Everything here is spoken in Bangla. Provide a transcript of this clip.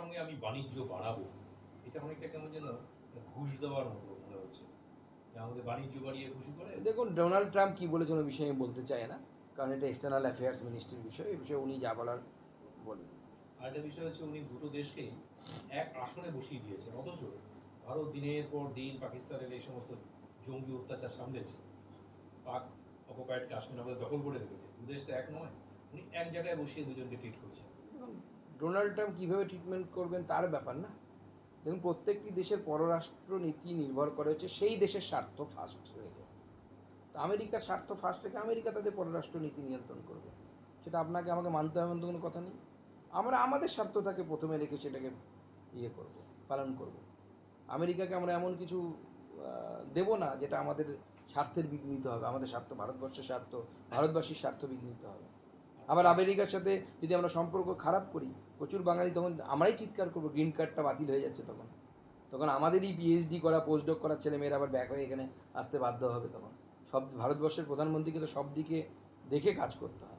সঙ্গে আমি বাণিজ্য বাড়াবো, এটা অনেকটা কেমন যেন ঘুষ দেওয়ার মতো মনে হচ্ছে, যে আমাদের বাণিজ্য বাড়িয়ে খুশি করে। দেখুন, ডোনাল্ড ট্রাম্প কী বলেছেন ওই বিষয়ে আমি বলতে চাই না, কারণ এটা এক্সটার্নাল অ্যাফেয়ার্স মিনিস্ট্রির বিষয়। এই বিষয়ে উনি যা বলার বলবেন। আর একটা বিষয় হচ্ছে, উনি দুটো দেশকেই এক আসনে বসিয়ে দিয়েছেন, অথচ ভারত দিনের পর দিন পাকিস্তানের এই সমস্ত জঙ্গি অত্যাচার সামলেছে, পাক অকুপাইড কাশ্মীর আমাদের দখল করে রেখেছে, দু দেশ তো এক নয়, উনি এক জায়গায় বসিয়ে দুজনকে ট্রিট করছেন। দেখুন, ডোনাল্ড ট্রাম্প কীভাবে ট্রিটমেন্ট করবেন তার ব্যাপার না। দেখুন, প্রত্যেকটি দেশের পররাষ্ট্র নীতি নির্ভর করে হচ্ছে সেই দেশের স্বার্থ ফার্স্ট রেখে। তো আমেরিকার স্বার্থ ফার্স্ট রেখে আমেরিকা তাদের পররাষ্ট্র নীতি নিয়ন্ত্রণ করবে, সেটা আপনাকে আমাকে মানতে হবে এমন তো কোনো কথা নেই। আমরা আমাদের স্বার্থটাকে প্রথমে রেখে সেটাকে করব, পালন করব। আমেরিকাকে আমরা এমন কিছু দেব না যেটা আমাদের স্বার্থের বিঘ্নিত হবে। আমাদের স্বার্থ, ভারতবর্ষের স্বার্থ, ভারতবাসীর স্বার্থ বিঘ্নিত হবে। আবার আমেরিকার সাথে যদি আমরা সম্পর্ক খারাপ করি, প্রচুর বাঙালি তখন আমরাই চিৎকার করবো, গ্রিন কার্ডটা বাতিল হয়ে যাচ্ছে। তখন তখন আমাদেরই পিএইচডি করা, পোস্ট ডক করা ছেলেমেয়েরা আবার ব্যাক হয়ে এখানে আসতে বাধ্য হবে। তখন সব ভারতবর্ষের প্রধানমন্ত্রীকে তো সব দিকে দেখে কাজ করতে হয়।